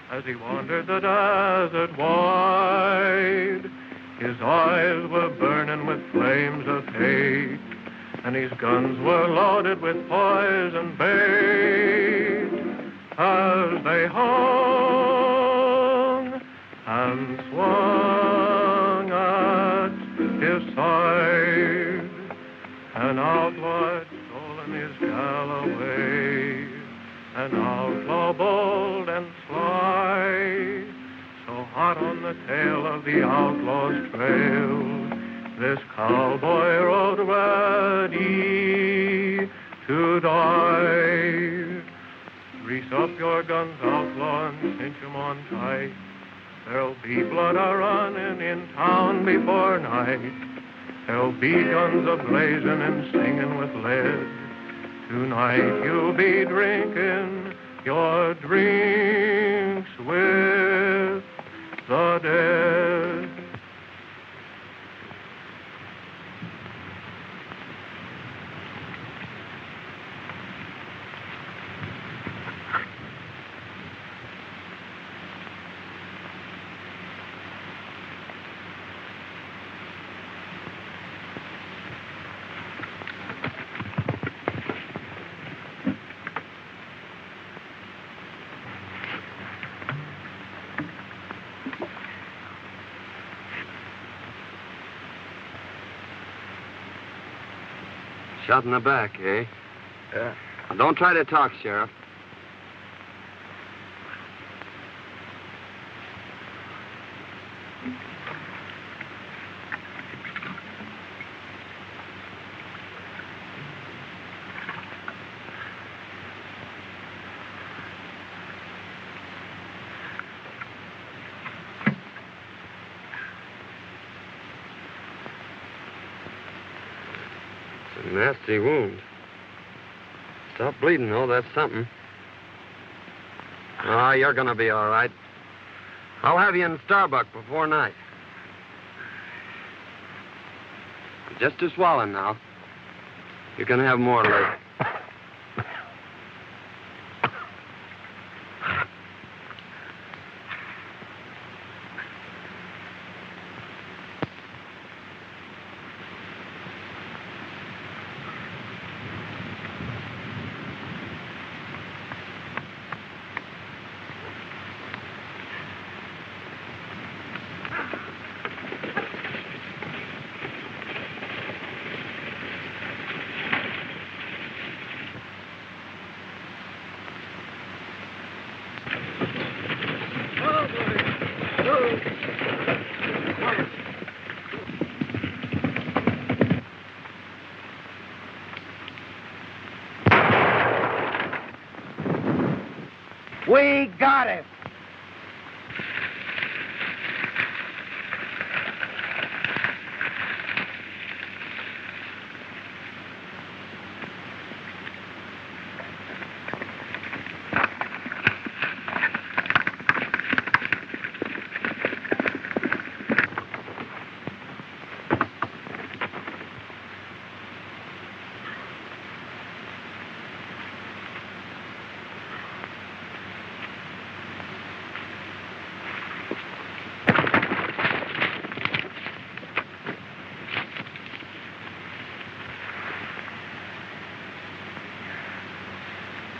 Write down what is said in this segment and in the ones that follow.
As he wandered the desert wide, his eyes were burning with flames of hate, and his guns were loaded with poison bait. As they hung and swung at his side, an outlaw had stolen his Galloway, an outlaw bold and sly, so hot on the tail of the outlaw's trail, this cowboy rode ready to die. Grease up your guns, outlaw, and cinch 'em on tight. There'll be blood a-running in town before night. There'll be guns a-blazing and singing with lead. Tonight you'll be drinking your drinks with the dead. Shot in the back, eh? Yeah. Now, don't try to talk, Sheriff. Nasty wound. Stop bleeding, though. That's something. Ah, you're gonna be all right. I'll have you in Starbuck before night. Just a swallow now. You can have more later. We got it.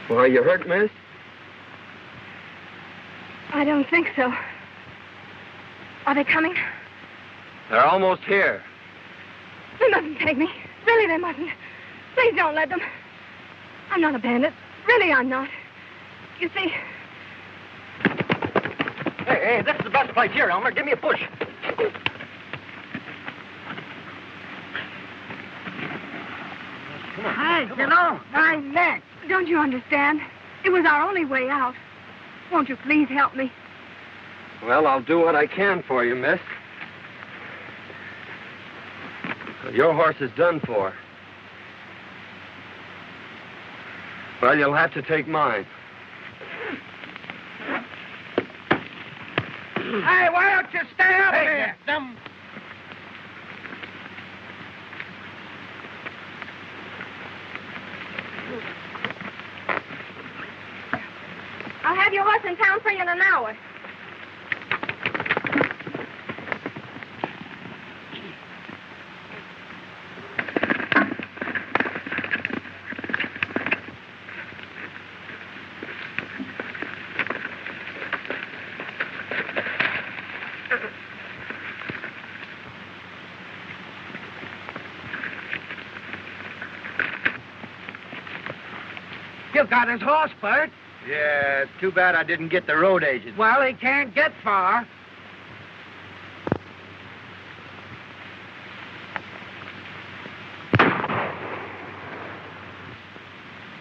Well, are you hurt, miss? I don't think so. Are they coming? They're almost here. They mustn't take me. Really, they mustn't. Please don't let them. I'm not a bandit. Really, I'm not. You see... Hey, this is the best place here, Elmer. Give me a push. Hey, get on. My neck. Don't you understand? It was our only way out. Won't you please help me? Well, I'll do what I can for you, miss. Your horse is done for. Well, you'll have to take mine. Hey, why don't you stay up here? I'll have your horse in town for you in an hour. You got his horse, Bert. Yeah, it's too bad I didn't get the road agent. Well, he can't get far.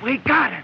We got him.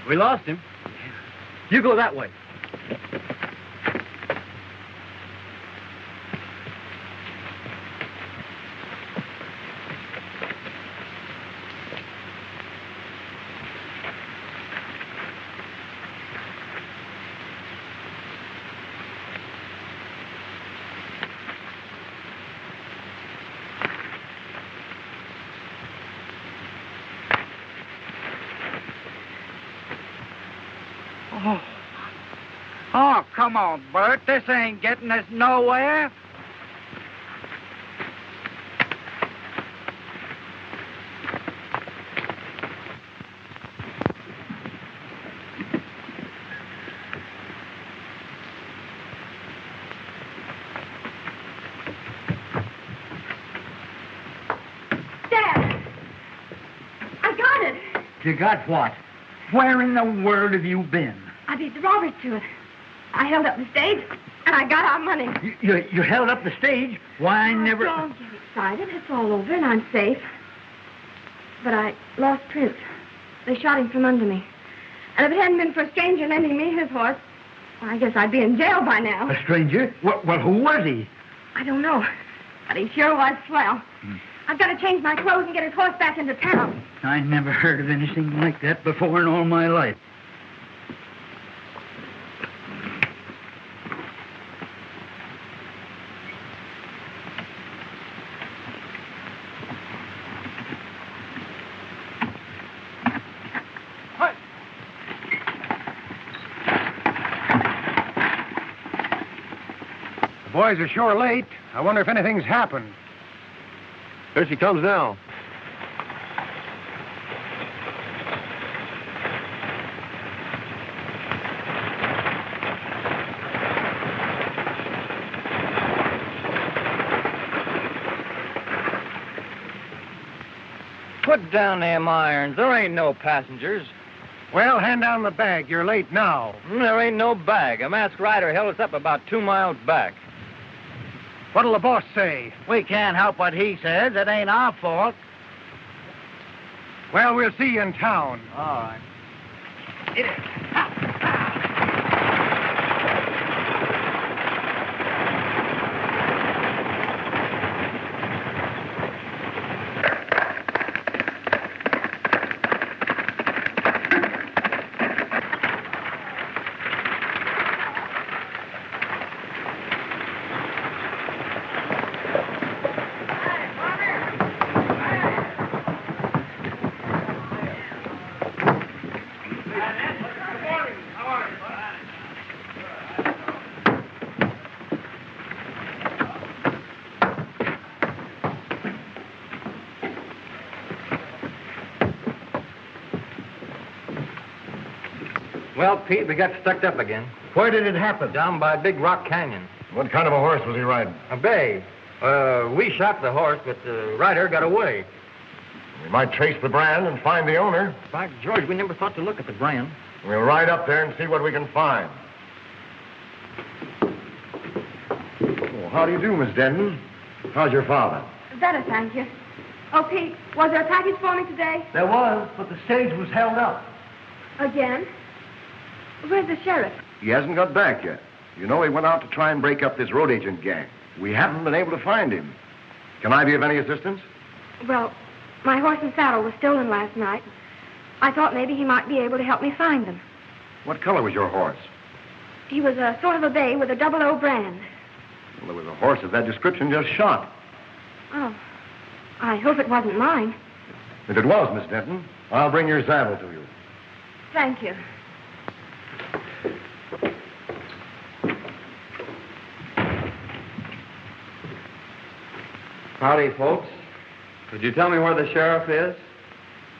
We lost him. You go that way. Oh, come on, Bert. This ain't getting us nowhere. Dad! I got it. You got what? Where in the world have you been? I beat the robbers to it. I held up the stage, and I got our money. You held up the stage? Why, I never... Don't get excited. It's all over, and I'm safe. But I lost Prince. They shot him from under me. And if it hadn't been for a stranger lending me his horse, well, I guess I'd be in jail by now. A stranger? Well, who was he? I don't know. But he sure was swell. I've got to change my clothes and get his horse back into town. I never heard of anything like that before in all my life. The boys are sure late. I wonder if anything's happened. Here she comes now. Put down them irons. There ain't no passengers. Well, hand down the bag. You're late now. There ain't no bag. A masked rider held us up about 2 miles back. What'll the boss say? We can't help what he says. It ain't our fault. Well, we'll see you in town. All right. Well, Pete, we got stuck up again. Where did it happen? Down by Big Rock Canyon. What kind of a horse was he riding? A bay. We shot the horse, but the rider got away. We might trace the brand and find the owner. By George, we never thought to look at the brand. We'll ride up there and see what we can find. Oh, how do you do, Miss Denton? How's your father? Better, thank you. Oh, Pete, was there a package for me today? There was, but the stage was held up. Again? Where's the sheriff? He hasn't got back yet. You know, he went out to try and break up this road agent gang. We haven't been able to find him. Can I be of any assistance? Well, my horse and saddle was stolen last night. I thought maybe he might be able to help me find them. What color was your horse? He was a sort of a bay with a 00 brand. Well, there was a horse of that description just shot. Oh, I hope it wasn't mine. If it was, Miss Denton, I'll bring your saddle to you. Thank you. Howdy, folks. Could you tell me where the sheriff is?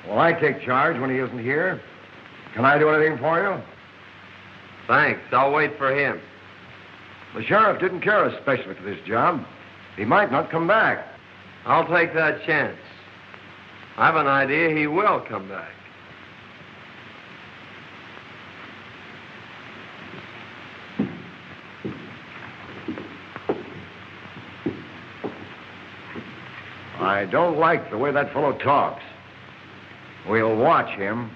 Well, I take charge when he isn't here. Can I do anything for you? Thanks. I'll wait for him. The sheriff didn't care especially for this job. He might not come back. I'll take that chance. I've an idea he will come back. I don't like the way that fellow talks. We'll watch him.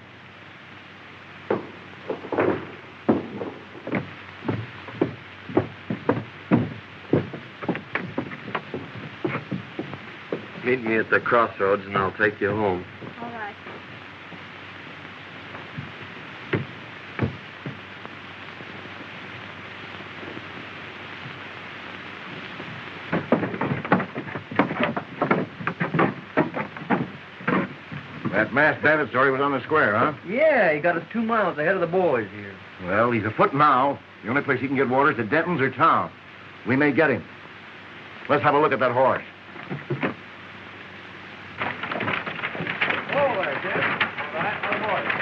Meet me at the crossroads and I'll take you home. All right. That masked bandit story was on the square, huh? Yeah, he got us 2 miles ahead of the boys here. Well, he's afoot now. The only place he can get water is at Denton's or town. We may get him. Let's have a look at that horse. Oh, there, Jim. All right, on board.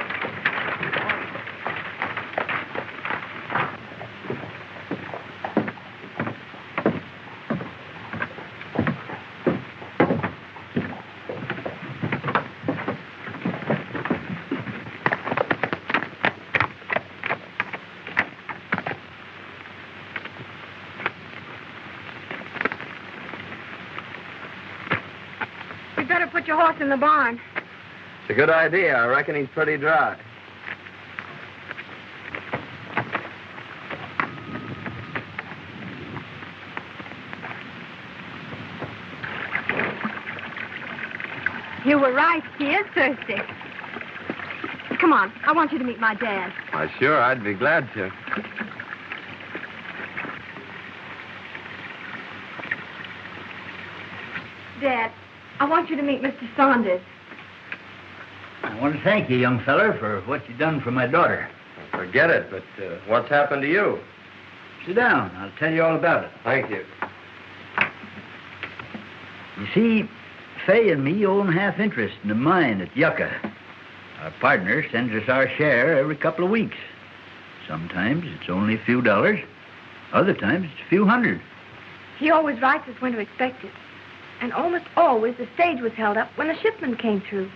You'd better put your horse in the barn. It's a good idea. I reckon he's pretty dry. You were right. He is thirsty. Come on. I want you to meet my dad. Why, sure, I'd be glad to. Dad, I want you to meet Mr. Saunders. I want to thank you, young feller, for what you done for my daughter. Forget it, but what's happened to you? Sit down. I'll tell you all about it. Thank you. You see, Fay and me own half interest in the mine at Yucca. Our partner sends us our share every couple of weeks. Sometimes it's only a few dollars. Other times it's a few hundred. He always writes us when to expect it. And almost always the stage was held up when the shipment came through.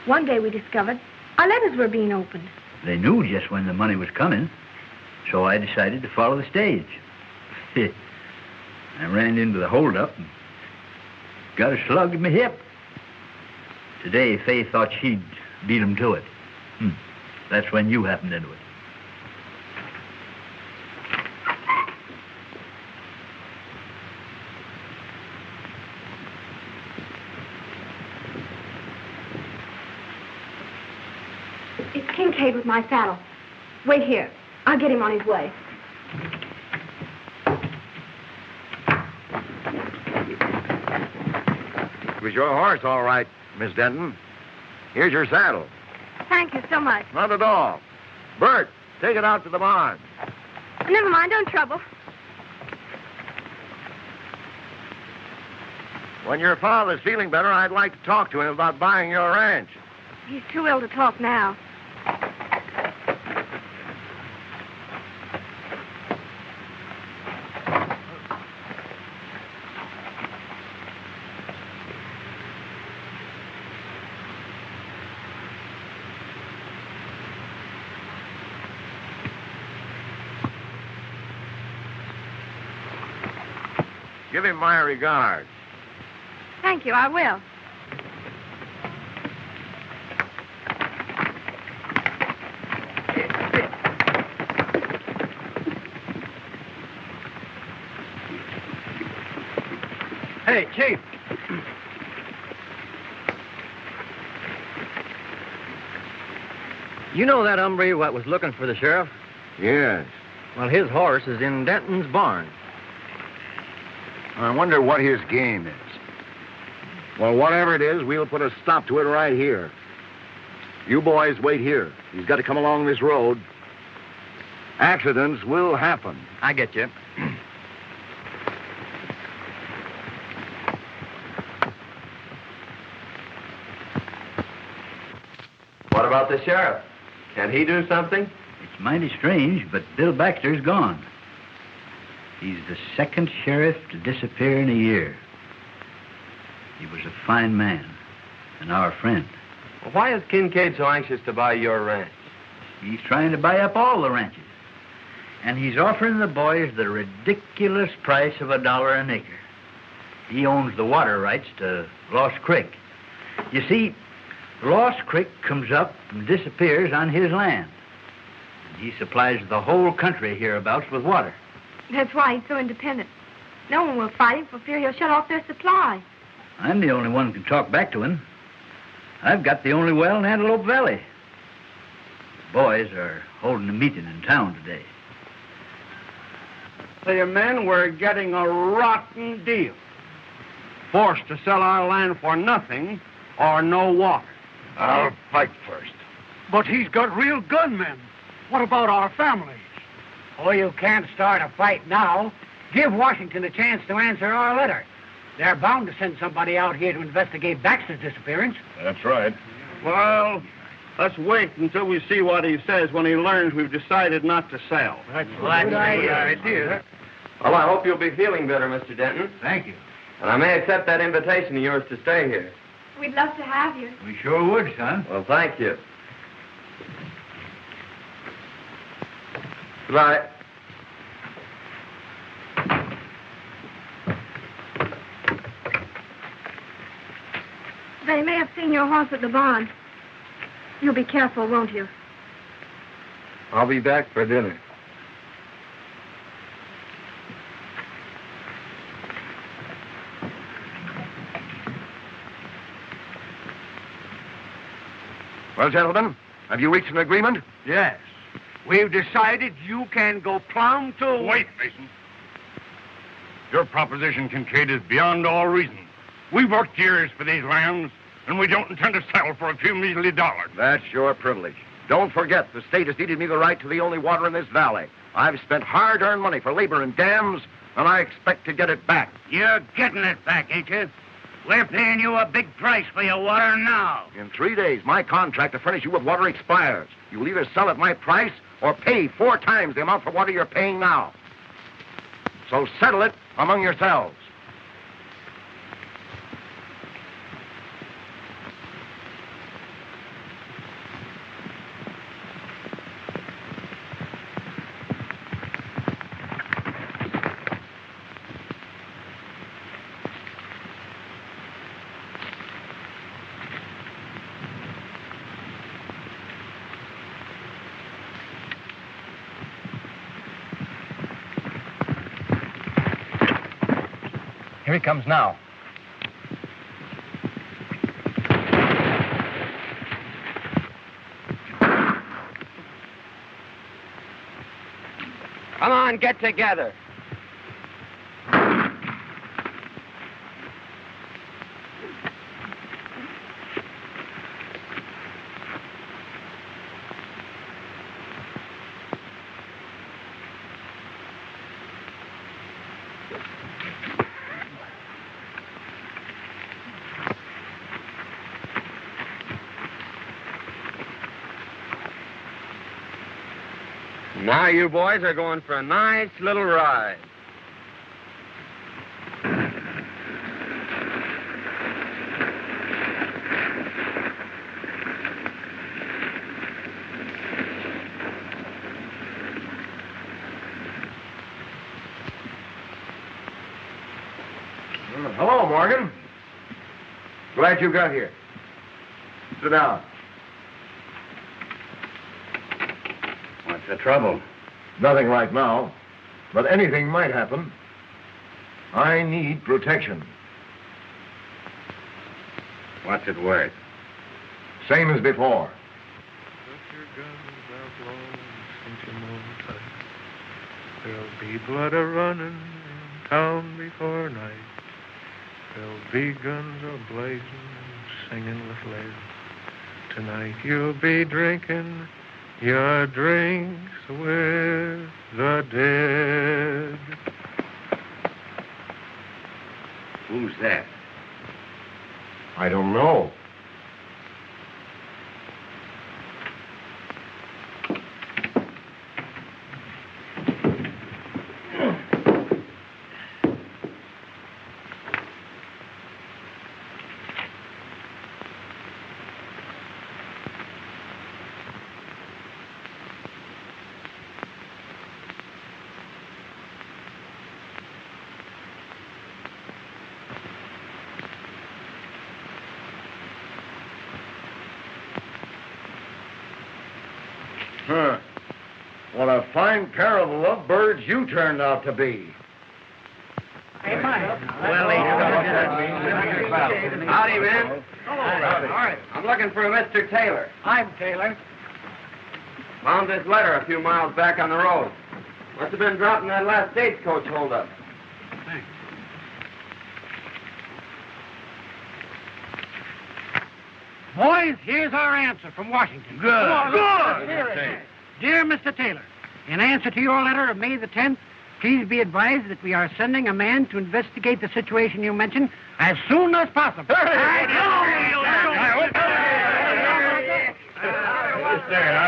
One day we discovered our letters were being opened. They knew just when the money was coming, so I decided to follow the stage. I ran into the holdup and got a slug in my hip. Today, Fay thought she'd beat him to it. That's when you happened into it. It's Kincaid with my saddle. Wait here. I'll get him on his way. It was your horse, all right, Miss Denton. Here's your saddle. Thank you so much. Not at all. Bert, take it out to the barn. Never mind, don't trouble. When your father's feeling better, I'd like to talk to him about buying your ranch. He's too ill to talk now. Give him my regards. Thank you, I will. Hey, Chief. You know that hombre what was looking for the sheriff? Yes. Well, his horse is in Denton's barn. I wonder what his game is. Well, whatever it is, we'll put a stop to it right here. You boys wait here. He's got to come along this road. Accidents will happen. I get you. What about the sheriff? Can he do something? It's mighty strange, but Bill Baxter's gone. He's the second sheriff to disappear in a year. He was a fine man and our friend. Well, why is Kincaid so anxious to buy your ranch? He's trying to buy up all the ranches. And he's offering the boys the ridiculous price of $1 an acre. He owns the water rights to Lost Creek. You see, Lost Creek comes up and disappears on his land. And he supplies the whole country hereabouts with water. That's why he's so independent. No one will fight him for fear he'll shut off their supply. I'm the only one who can talk back to him. I've got the only well in Antelope Valley. The boys are holding a meeting in town today. The men were getting a rotten deal. Forced to sell our land for nothing or no water. I'll fight first. But he's got real gunmen. What about our families? Oh, you can't start a fight now. Give Washington a chance to answer our letter. They're bound to send somebody out here to investigate Baxter's disappearance. That's right. Well, let's wait until we see what he says when he learns we've decided not to sell. That's a good idea. Well, I hope you'll be feeling better, Mr. Denton. Thank you. And I may accept that invitation of yours to stay here. We'd love to have you. We sure would, son. Well, thank you. Goodbye. They may have seen your horse at the barn. You'll be careful, won't you? I'll be back for dinner. Well, gentlemen, have you reached an agreement? Yes. We've decided you can go plumb to... Wait, Mason. Your proposition, Kincaid, is beyond all reason. We've worked years for these lands, and we don't intend to settle for a few measly dollars. That's your privilege. Don't forget, the state has ceded me the right to the only water in this valley. I've spent hard-earned money for labor and dams, and I expect to get it back. You're getting it back, ain't you? We're paying you a big price for your water now. In 3 days, my contract to furnish you with water expires. You'll either sell at my price or pay 4 times the amount for water you're paying now. So settle it among yourselves. Here he comes now. Come on, get together. Now you boys are going for a nice little ride. Hello, Morgan. Glad you got here. Sit down. What's the trouble? Nothing right now, but anything might happen. I need protection. What's it worth? Same as before. Put your guns out low and cinch 'em on tight. There'll be blood a-running in town before night. There'll be guns a-blazing and singing with lead. Tonight you'll be drinking your drinks with the dead. Who's that? I don't know. Huh. What a fine pair of lovebirds you turned out to be. Hey, Mike. Howdy, man. Hello, Rowdy. All right. I'm looking for a Mr. Taylor. I'm Taylor. Found this letter a few miles back on the road. Must have been dropping that last stagecoach holdup. Thanks. Boys, here's our answer from Washington. Good. Good. Dear Mr. Taylor, in answer to your letter of May the 10th, please be advised that we are sending a man to investigate the situation you mentioned as soon as possible. I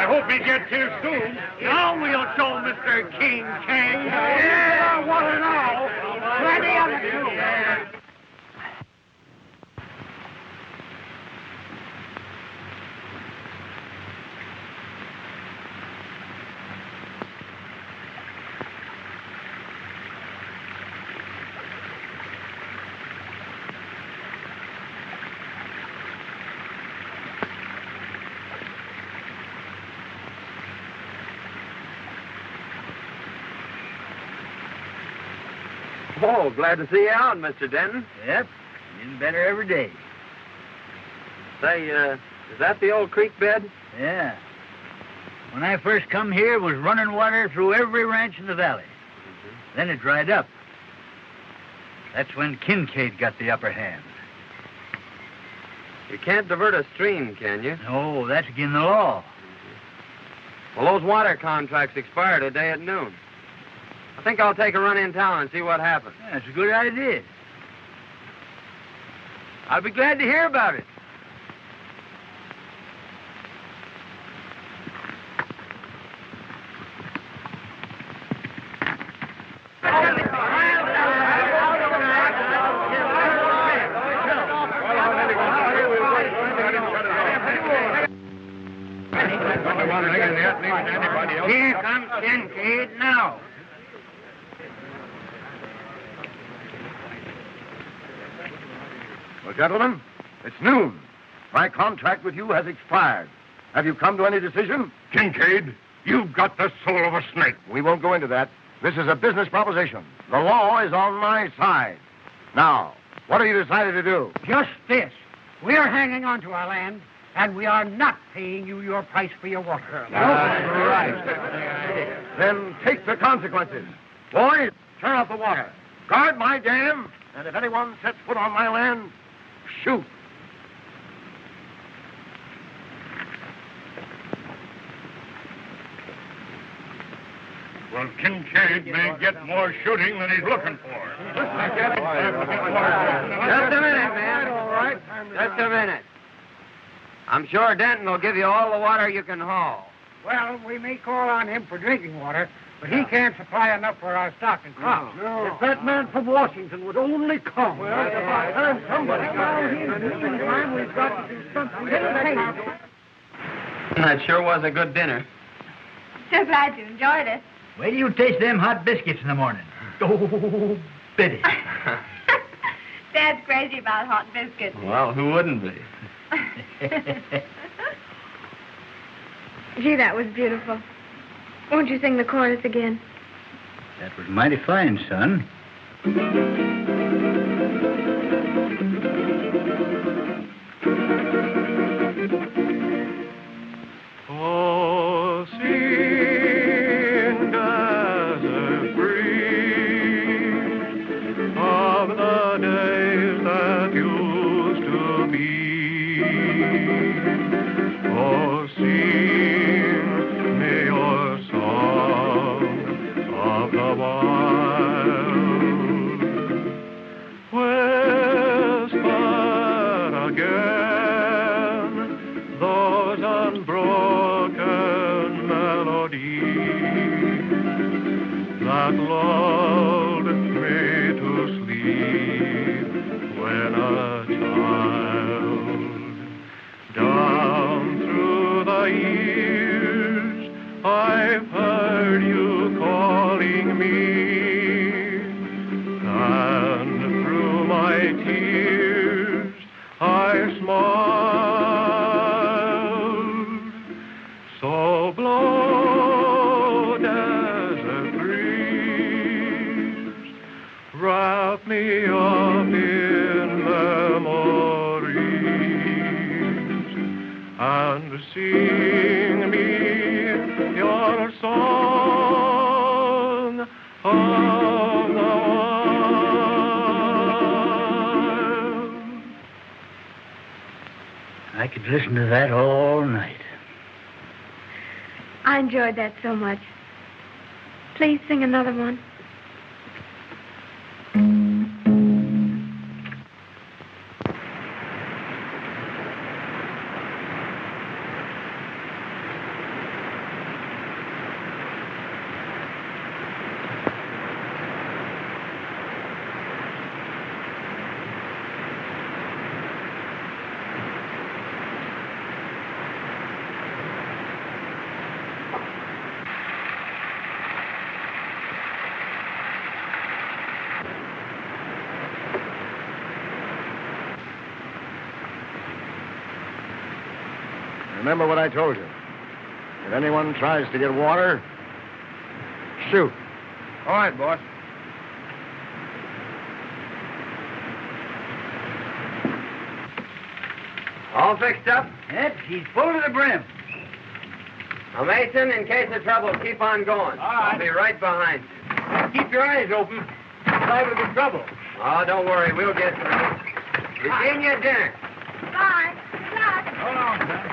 hope he gets here soon. Now we'll show Mr. King Kang. Yeah, what an all. Plenty of it, too. Oh, glad to see you out, Mr. Denton. Yep, getting better every day. Say, is that the old creek bed? Yeah. When I first come here, it was running water through every ranch in the valley. Then it dried up. That's when Kincaid got the upper hand. You can't divert a stream, can you? No, that's against the law. Well, those water contracts expire today at noon. I think I'll take a run in town and see what happens. Yeah, that's a good idea. I'll be glad to hear about it. Here comes Kincaid now. Well, gentlemen, it's noon. My contract with you has expired. Have you come to any decision? Kincaid, you've got the soul of a snake. We won't go into that. This is a business proposition. The law is on my side. Now, what have you decided to do? Just this. We're hanging on to our land, and we are not paying you your price for your water. That's right. Then take the consequences. Boys, turn off the water. Guard my dam, and if anyone sets foot on my land, shoot. Well, Kincaid may get more shooting than he's looking for. Just a minute, man. All right. Just a minute. I'm sure Denton will give you all the water you can haul. Well, we may call on him for drinking water, but he can't supply enough for our stock and crop. If that man from Washington would only come. Well, it's about time somebody got here. In the meantime, we've got to do something. That sure was a good dinner. So glad you enjoyed it. Wait till you taste them hot biscuits in the morning. Oh, Betty. Dad's crazy about hot biscuits. Well, who wouldn't be? Gee, that was beautiful. Won't you sing the chorus again? That was mighty fine, son. Oh, sing desert breeze of the days that used to be. Oh, sing me your song of the wild. Whisper again those unbroken melodies that lulled me to sleep when a child. Down through the years, I've heard you calling me, and through my tears, I smiled. So blow, desert breeze, wrap me up in memories, and sing me your song of the wild. I could listen to that all night. I enjoyed that so much. Please sing another one. Remember what I told you. If anyone tries to get water, shoot. All right, boss. All fixed up? Yep, he's full to the brim. Now, Mason, in case of trouble, keep on going. All right. I'll be right behind you. Keep your eyes open. Liable to be trouble. Oh, don't worry. We'll get through. Virginia, dinner. Bye. Good luck. Hold on, son.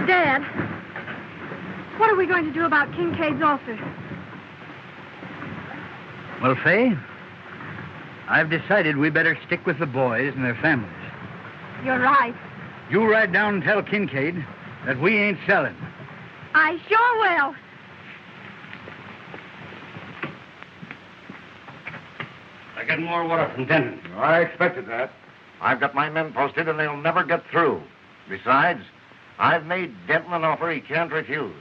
Dad, what are we going to do about Kincaid's ulcer? Well, Fay, I've decided we better stick with the boys and their families. You're right. You ride down and tell Kincaid that we ain't selling. I sure will. I get more water from Denton. I expected that. I've got my men posted, and they'll never get through. Besides, I've made Denton an offer he can't refuse.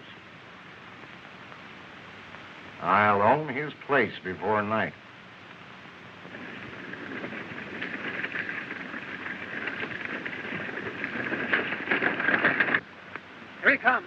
I'll own his place before night. Here he comes.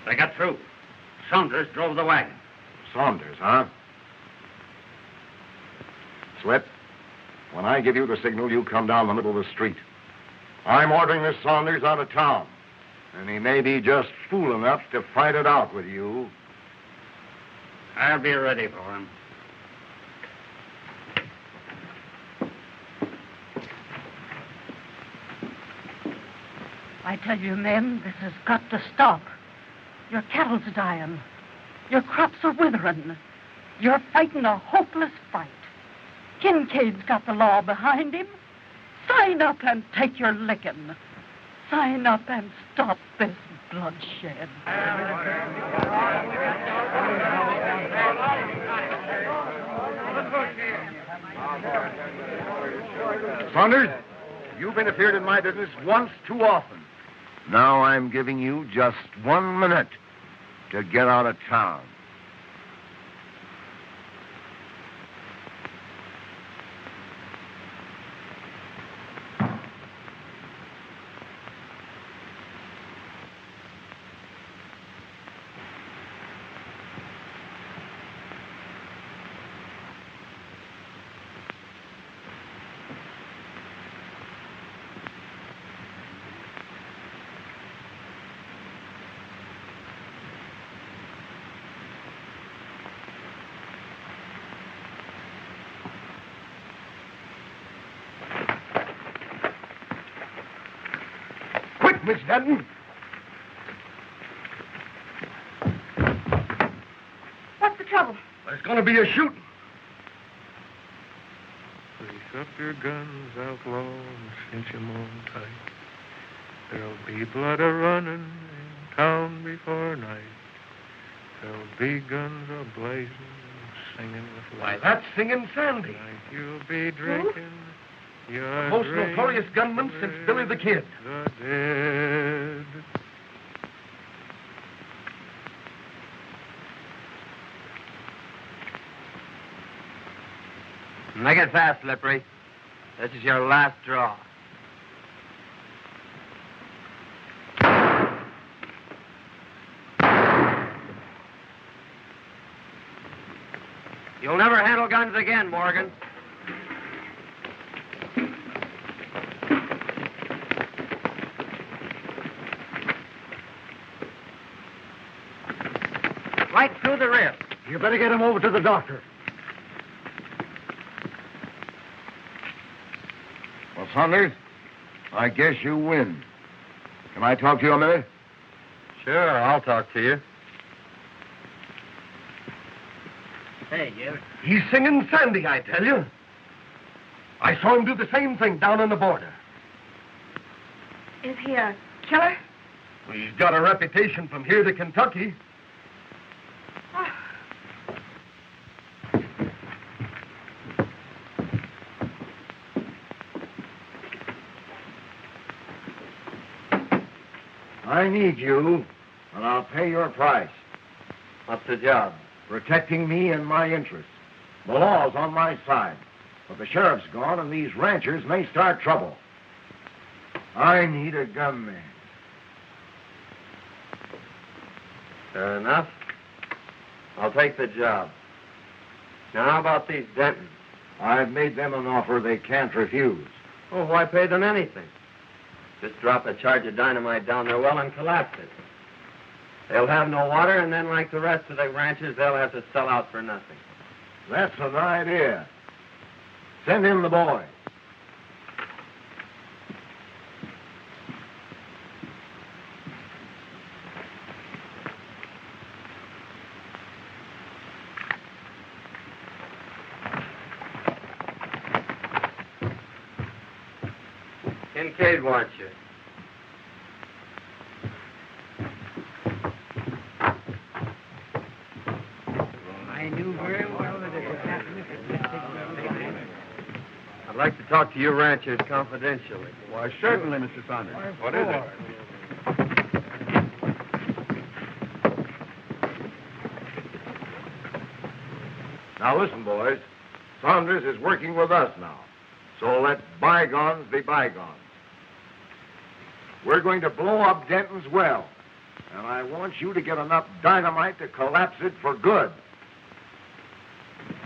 They got through. Saunders drove the wagon. Saunders, huh? Slip, when I give you the signal, you come down the middle of the street. I'm ordering this Saunders out of town, and he may be just fool enough to fight it out with you. I'll be ready for him. I tell you, men, this has got to stop. Your cattle's dying. Your crops are withering. You're fighting a hopeless fight. Kincaid's got the law behind him. Sign up and take your licking. Sign up and stop this bloodshed. Saunders, you've interfered in my business once too often. Now I'm giving you just 1 minute to get out of town. Miss Denton. What's the trouble? There's going to be a shooting. Grease up your guns, outlaw, and cinch 'em on tight. There'll be blood a-running in town before night. There'll be guns a-blazing, singing with Why, light. that's Singing Sandy. Tonight you'll be drinking. The most notorious gunman since Billy the Kid. The dead. Make it fast, Slippery. This is your last draw. You'll never handle guns again, Morgan. Right through the rib. You better get him over to the doctor. Well, Saunders, I guess you win. Can I talk to you a minute? Sure, I'll talk to you. Hey, Jim. He's Singing Sandy, I tell you. I saw him do the same thing down on the border. Is he a killer? Well, he's got a reputation from here to Kentucky. Oh. I need you, and I'll pay your price. What's the job? Protecting me and my interests. The law's on my side, but the sheriff's gone, and these ranchers may start trouble. I need a gunman. Fair enough. I'll take the job. Now, how about these Dentons? I've made them an offer they can't refuse. Oh, why pay them anything? Just drop a charge of dynamite down their well and collapse it. They'll have no water, and then, like the rest of the ranchers, they'll have to sell out for nothing. That's an idea. Send in the boy. Kincaid wants you. I knew very well that it would happen. I'd like to talk to you ranchers confidentially. Why, certainly, Mr. Saunders. What is it? Now, listen, boys. Saunders is working with us now. So let bygones be bygones. We're going to blow up Denton's well, And I want you to get enough dynamite to collapse it for good.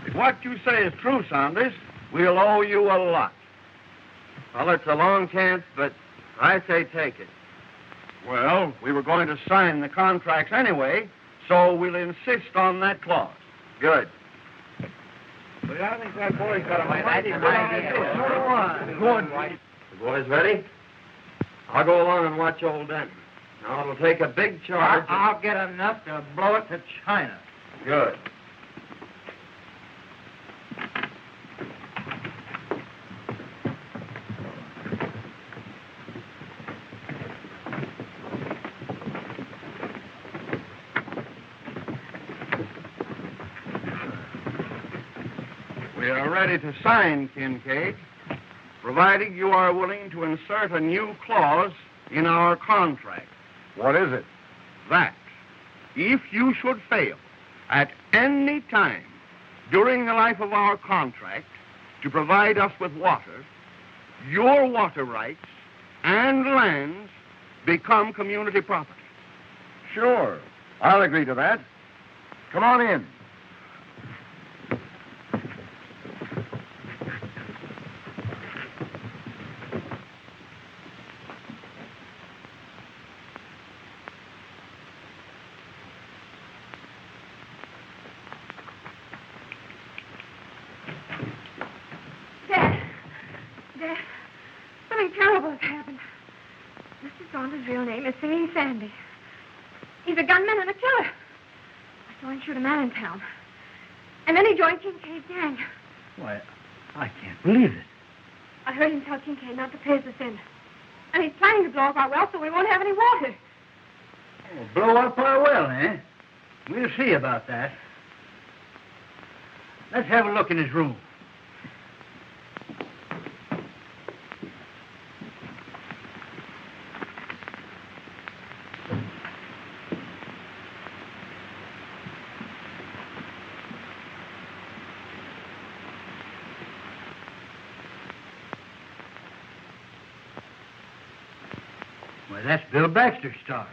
If what you say is true, Saunders, we'll owe you a lot. Well, it's a long chance, but I say take it. Well, we were going to sign the contracts anyway, so we'll insist on that clause. Good. But I think that boy's got a mighty good idea. Good. The boys ready? I'll go along and watch old Denton. Now, it'll take a big charge. I'll get enough to blow it to China. Good. We are ready to sign, Kincaid, provided you are willing to insert a new clause in our contract. What is it? That if you should fail at any time during the life of our contract to provide us with water, your water rights and lands become community property. Sure. I'll agree to that. Come on in. Dad, something terrible has happened. Mr. Saunders' real name is Singing Sandy. He's a gunman and a killer. I saw him shoot a man in town. And then he joined Kincaid's gang. Why, I can't believe it. I heard him tell Kincaid not to pay us in. And he's planning to blow up our well so we won't have any water. Oh, blow up our well, eh? We'll see about that. Let's have a look in his room. Why, that's Bill Baxter's star.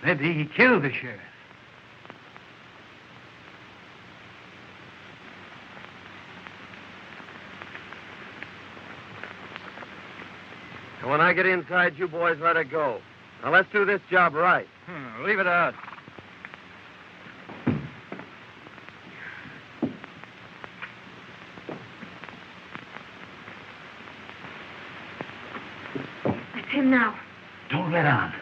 Maybe he killed the sheriff. And when I get inside, you boys let it go. Now, let's do this job right. Leave it out. That's him now. Don't let on.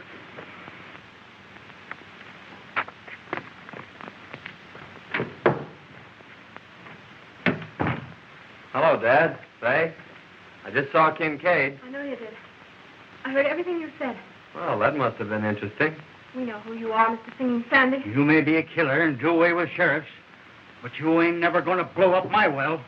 Hello, Dad. Say, I just saw Kincaid. I know you did. I heard everything you said. Well, that must have been interesting. We know who you are, Mr. Singing Sandy. You may be a killer and do away with sheriffs, but you ain't never going to blow up my well.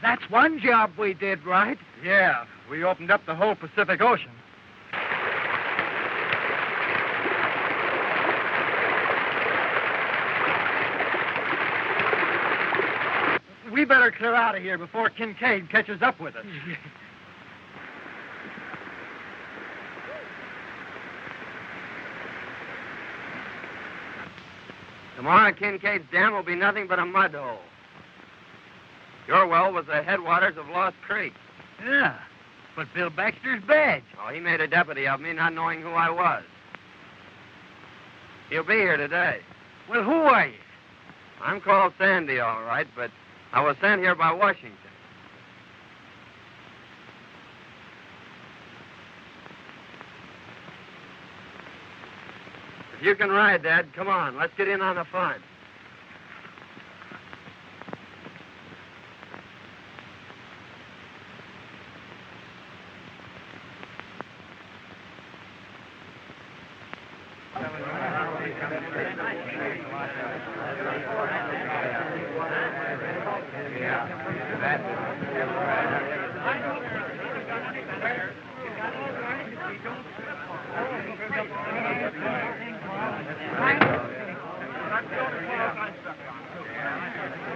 That's one job we did right. Yeah, we opened up the whole Pacific Ocean. We better clear out of here before Kincaid catches up with us. Tomorrow, Kincaid's dam will be nothing but a mud hole. Your well was the headwaters of Lost Creek. Yeah, but Bill Baxter's badge. Oh, he made a deputy of me, not knowing who I was. He'll be here today. Well, who are you? I'm called Sandy, all right, but I was sent here by Washington. If you can ride, Dad, come on. Let's get in on the fun.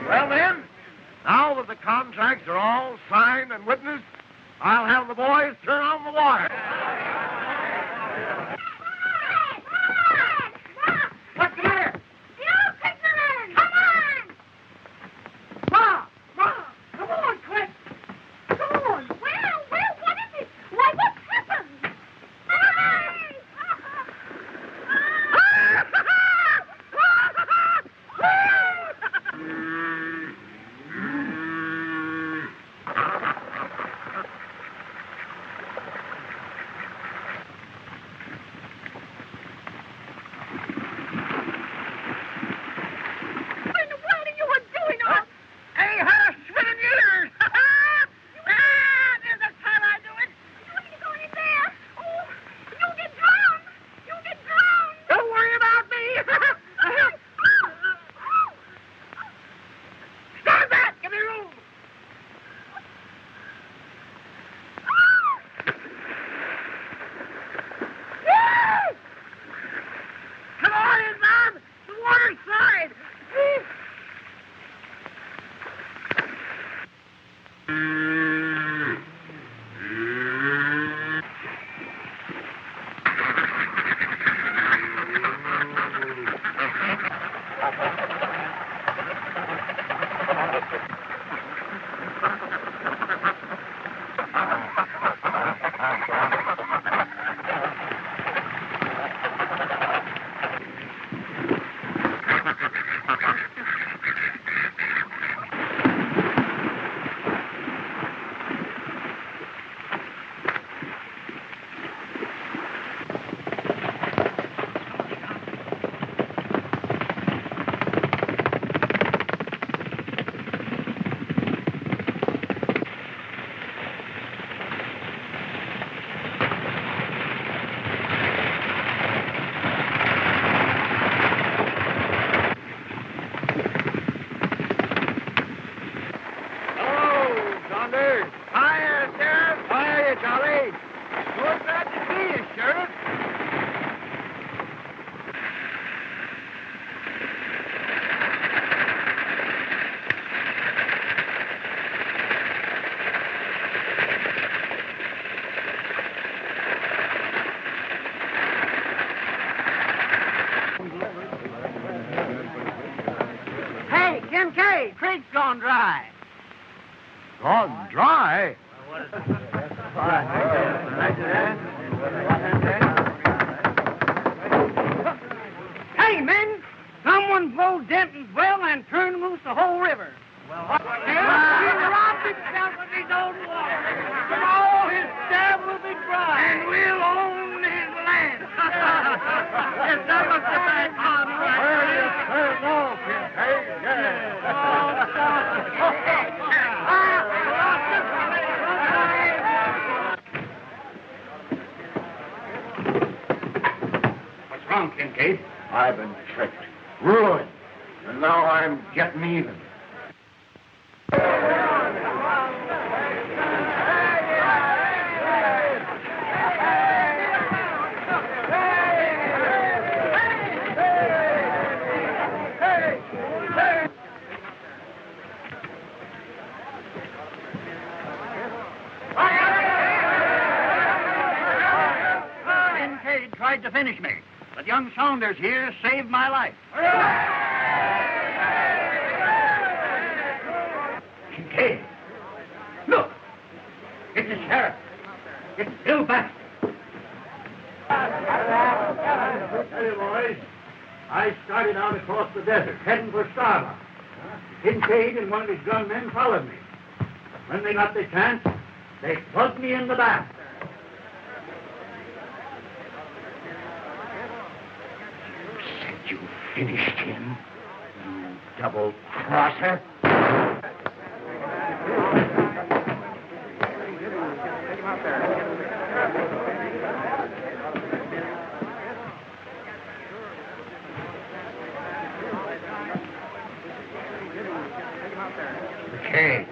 Well, then, now that the contracts are all signed and witnessed, I'll have the boys turn on the water. What's the matter? You fishermen! Come on! Ma! Come on, quick! Come on! Well, what is it? Why, what's happened? Hey, Kincaid, creek's gone dry. Gone dry? Hey, men, someone blowed Denton's well and turned loose the whole river. Well, he robbed himself of his own water. And all his dam will be dry. And we'll own his land. Yes, that was the bad contract. Where you turn off, Kincaid? What's wrong, Kincaid? I've been tricked, ruined, and now I'm getting even. Kincaid tried to finish me, but But young Saunders here saved my life. Kincaid! Look! It's the sheriff. It's Bill Baxter. Hey, boys. I started out across the desert, heading for Starbuck. Kincaid and one of his gunmen followed me. When they got their chance, they plugged me in the back. You finished him, you double-crosser. Okay.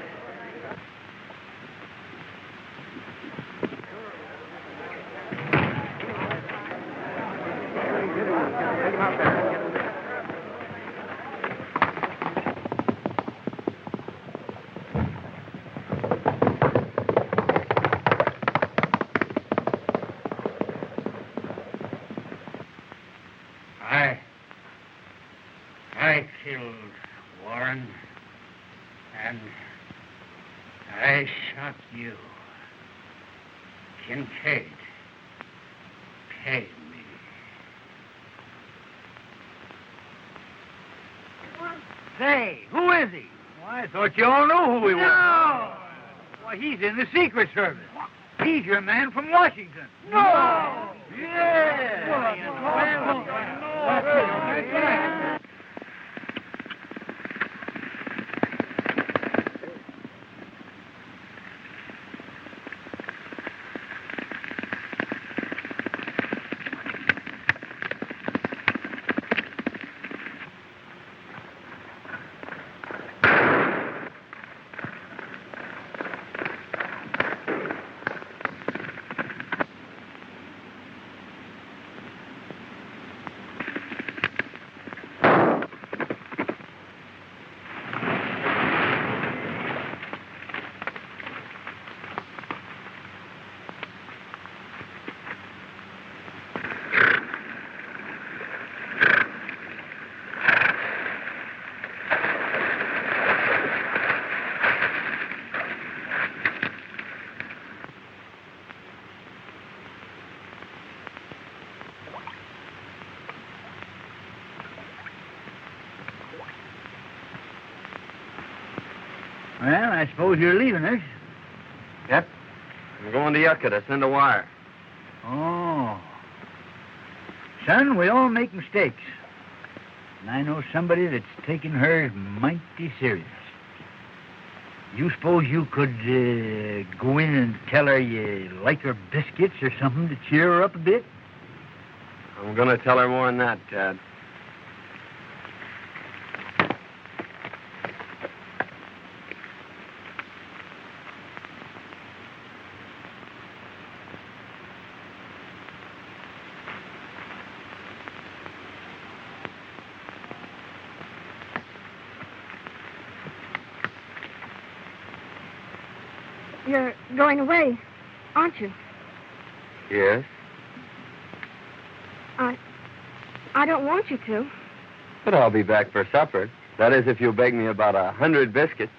I killed Warren, and I shot you. Kincaid paid me. Say, who is he? Well, I thought you all knew who he was. No! Why, he's in the Secret Service. He's your man from Washington. No! Yeah. Well, I suppose you're leaving us. Yep. I'm going to Yucca to send a wire. Oh. Son, we all make mistakes. And I know somebody that's taking hers mighty serious. You suppose you could go in and tell her you like her biscuits or something to cheer her up a bit? I'm going to tell her more than that, Dad. You're going away, aren't you? Yes? I don't want you to. But I'll be back for supper. That is, if you'll bake me about 100 biscuits.